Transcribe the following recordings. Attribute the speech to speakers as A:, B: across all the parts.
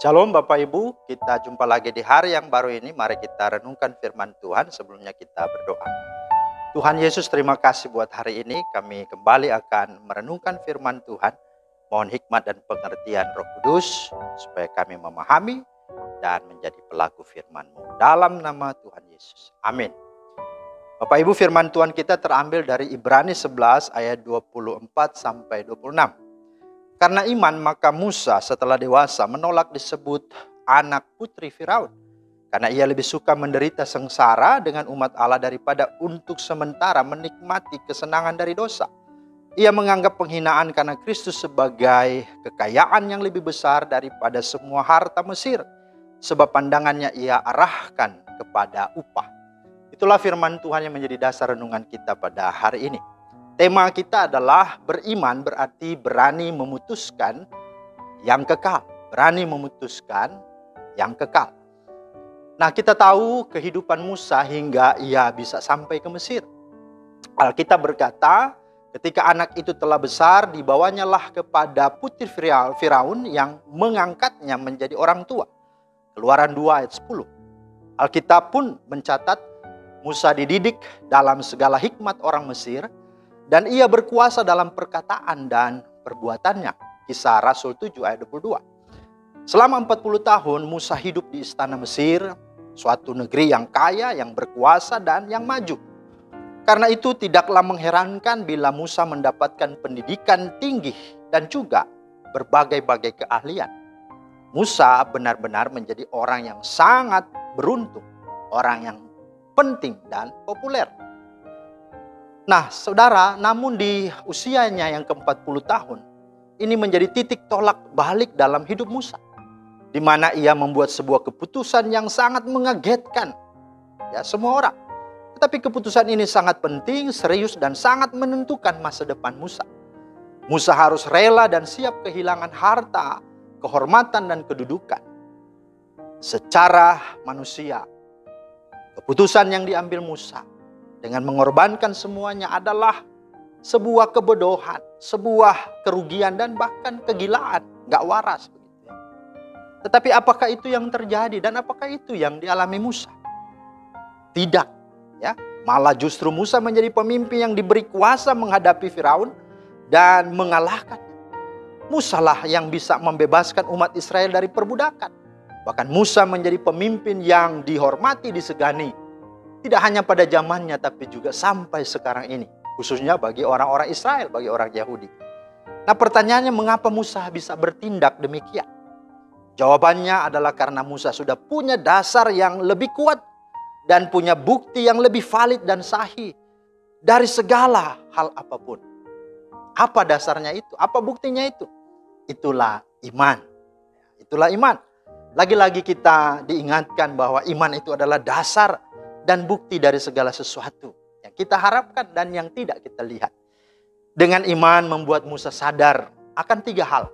A: Shalom Bapak Ibu, kita jumpa lagi di hari yang baru ini. Mari kita renungkan firman Tuhan, sebelumnya kita berdoa. Tuhan Yesus, terima kasih buat hari ini. Kami kembali akan merenungkan firman Tuhan. Mohon hikmat dan pengertian Roh Kudus, supaya kami memahami dan menjadi pelaku firman-Mu. Dalam nama Tuhan Yesus. Amin. Bapak Ibu, firman Tuhan kita terambil dari Ibrani 11 ayat 24 sampai 26. Karena iman maka Musa setelah dewasa menolak disebut anak putri Firaun. Karena ia lebih suka menderita sengsara dengan umat Allah daripada untuk sementara menikmati kesenangan dari dosa. Ia menganggap penghinaan karena Kristus sebagai kekayaan yang lebih besar daripada semua harta Mesir. Sebab pandangannya ia arahkan kepada upah. Itulah firman Tuhan yang menjadi dasar renungan kita pada hari ini. Tema kita adalah beriman berarti berani memutuskan yang kekal. Berani memutuskan yang kekal. Nah, kita tahu kehidupan Musa hingga ia bisa sampai ke Mesir. Alkitab berkata, ketika anak itu telah besar, dibawanyalah kepada putri Firaun yang mengangkatnya menjadi orang tua. Keluaran 2 ayat 10. Alkitab pun mencatat Musa dididik dalam segala hikmat orang Mesir, dan ia berkuasa dalam perkataan dan perbuatannya. Kisah Rasul 7 ayat 22. Selama 40 tahun Musa hidup di istana Mesir, suatu negeri yang kaya, yang berkuasa dan yang maju. Karena itu tidaklah mengherankan bila Musa mendapatkan pendidikan tinggi dan juga berbagai-bagai keahlian. Musa benar-benar menjadi orang yang sangat beruntung, orang yang penting dan populer. Nah, saudara, namun di usianya yang ke-40 tahun, ini menjadi titik tolak balik dalam hidup Musa. Di mana ia membuat sebuah keputusan yang sangat mengagetkan semua orang. Tetapi keputusan ini sangat penting, serius, dan sangat menentukan masa depan Musa. Musa harus rela dan siap kehilangan harta, kehormatan, dan kedudukan. Secara manusia, keputusan yang diambil Musa dengan mengorbankan semuanya adalah sebuah kebodohan, sebuah kerugian, dan bahkan kegilaan, gak waras. Tetapi apakah itu yang terjadi dan apakah itu yang dialami Musa? Tidak, malah justru Musa menjadi pemimpin yang diberi kuasa menghadapi Firaun dan mengalahkannya. Musa lah yang bisa membebaskan umat Israel dari perbudakan. Bahkan Musa menjadi pemimpin yang dihormati, disegani. Tidak hanya pada zamannya, tapi juga sampai sekarang ini. Khususnya bagi orang-orang Israel, bagi orang Yahudi. Nah, pertanyaannya, mengapa Musa bisa bertindak demikian? Jawabannya adalah karena Musa sudah punya dasar yang lebih kuat dan punya bukti yang lebih valid dan sahih dari segala hal apapun. Apa dasarnya itu? Apa buktinya itu? Itulah iman. Itulah iman. Lagi-lagi kita diingatkan bahwa iman itu adalah dasar dan bukti dari segala sesuatu yang kita harapkan dan yang tidak kita lihat. Dengan iman membuat Musa sadar akan 3 hal.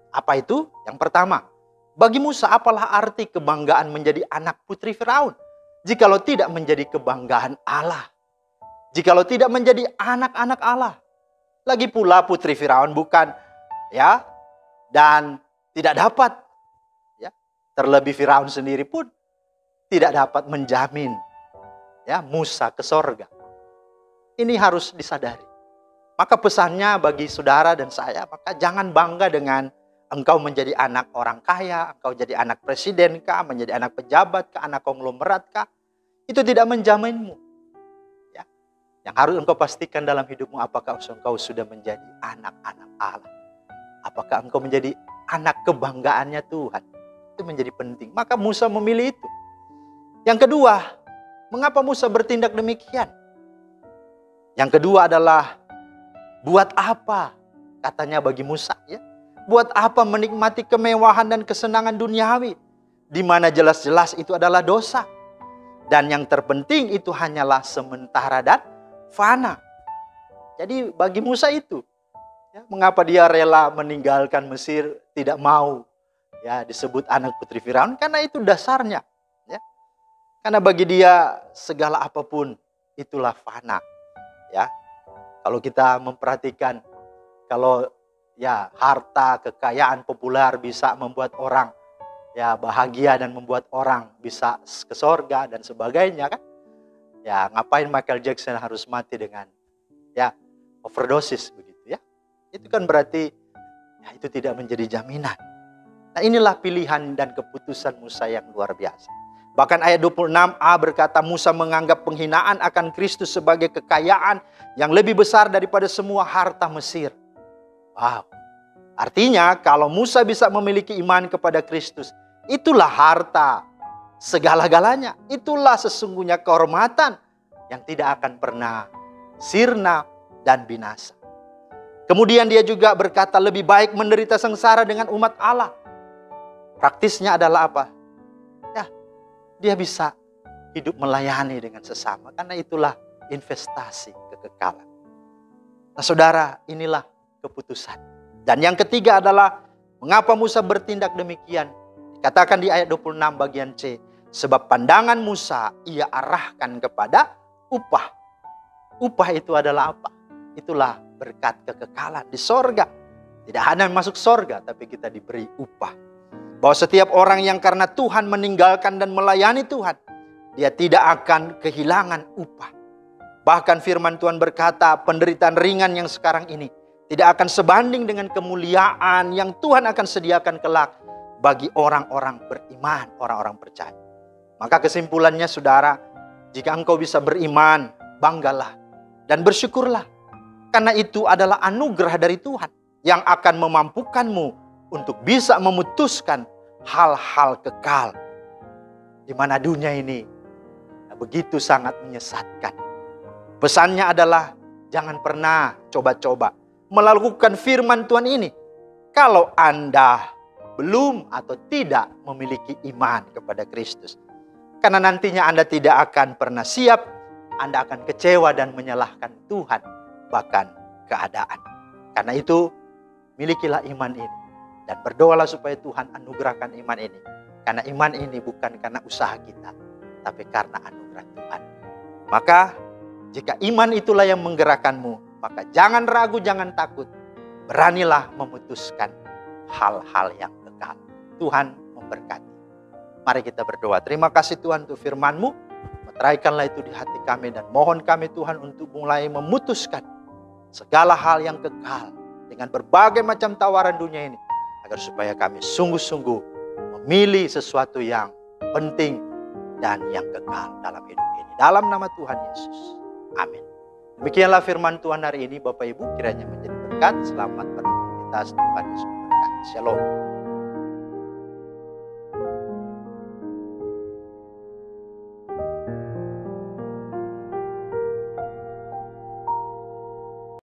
A: Apa itu? Yang pertama, bagi Musa apalah arti kebanggaan menjadi anak putri Firaun, jikalau tidak menjadi kebanggaan Allah, jikalau tidak menjadi anak-anak Allah. Lagi pula putri Firaun bukan dan tidak dapat terlebih Firaun sendiri pun tidak dapat menjamin Musa ke sorga. Ini harus disadari. Maka pesannya bagi saudara dan saya, maka jangan bangga dengan engkau menjadi anak orang kaya, engkau jadi anak presiden kah, menjadi anak pejabat kah, anak konglomerat kah. Itu tidak menjaminmu. Yang harus engkau pastikan dalam hidupmu, apakah engkau sudah menjadi anak-anak Allah. Apakah engkau menjadi anak kebanggaannya Tuhan. Itu menjadi penting. Maka Musa memilih itu. Yang kedua, mengapa Musa bertindak demikian? Yang kedua adalah, buat apa katanya bagi Musa? Buat apa menikmati kemewahan dan kesenangan duniawi, di mana jelas-jelas itu adalah dosa. Dan yang terpenting itu hanyalah sementara dan fana. Jadi bagi Musa itu, mengapa dia rela meninggalkan Mesir, tidak mau disebut anak putri Firaun? Karena itu dasarnya. Karena bagi dia segala apapun itulah fana. Kalau kita memperhatikan, kalau harta, kekayaan, populer bisa membuat orang ya bahagia dan membuat orang bisa ke sorga dan sebagainya kan. Ya ngapain Michael Jackson harus mati dengan ya overdosis begitu ya. Itu kan berarti ya itu tidak menjadi jaminan. Nah inilah pilihan dan keputusan Musa yang luar biasa. Bahkan ayat 26a berkata Musa menganggap penghinaan akan Kristus sebagai kekayaan yang lebih besar daripada semua harta Mesir. Wow. Artinya kalau Musa bisa memiliki iman kepada Kristus, itulah harta segala-galanya. Itulah sesungguhnya kehormatan yang tidak akan pernah sirna dan binasa. Kemudian dia juga berkata lebih baik menderita sengsara dengan umat Allah. Praktisnya adalah apa? Ya, dia bisa hidup melayani dengan sesama. Karena itulah investasi kekekalan. Nah saudara, inilah keputusan. Dan yang ketiga adalah mengapa Musa bertindak demikian. Dikatakan di ayat 26 bagian C. Sebab pandangan Musa ia arahkan kepada upah. Upah itu adalah apa? Itulah berkat kekekalan di sorga. Tidak hanya masuk sorga, tapi kita diberi upah. Bahwa setiap orang yang karena Tuhan meninggalkan dan melayani Tuhan, dia tidak akan kehilangan upah. Bahkan firman Tuhan berkata, penderitaan ringan yang sekarang ini tidak akan sebanding dengan kemuliaan yang Tuhan akan sediakan kelak bagi orang-orang beriman, orang-orang percaya. Maka kesimpulannya saudara, jika engkau bisa beriman, banggalah dan bersyukurlah. Karena itu adalah anugerah dari Tuhan yang akan memampukanmu untuk bisa memutuskan hal-hal kekal. Di mana dunia ini begitu sangat menyesatkan. Pesannya adalah jangan pernah coba-coba melakukan firman Tuhan ini. Kalau Anda belum atau tidak memiliki iman kepada Kristus. Karena nantinya Anda tidak akan pernah siap. Anda akan kecewa dan menyalahkan Tuhan. Bahkan keadaan. Karena itu milikilah iman ini. Dan berdoalah supaya Tuhan anugerahkan iman ini. Karena iman ini bukan karena usaha kita. Tapi karena anugerah Tuhan. Maka jika iman itulah yang menggerakkanmu. Maka jangan ragu, jangan takut. Beranilah memutuskan hal-hal yang kekal. Tuhan memberkati. Mari kita berdoa. Terima kasih Tuhan untuk firman-Mu. Meteraikanlah itu di hati kami. Dan mohon kami Tuhan untuk mulai memutuskan segala hal yang kekal. Dengan berbagai macam tawaran dunia ini. Agar supaya kami sungguh-sungguh memilih sesuatu yang penting dan yang kekal dalam hidup ini. Dalam nama Tuhan Yesus. Amin. Demikianlah firman Tuhan hari ini. Bapak Ibu kiranya menjadi berkat. Selamat beraktivitas. Tuhan Yesus memberkati. Shalom.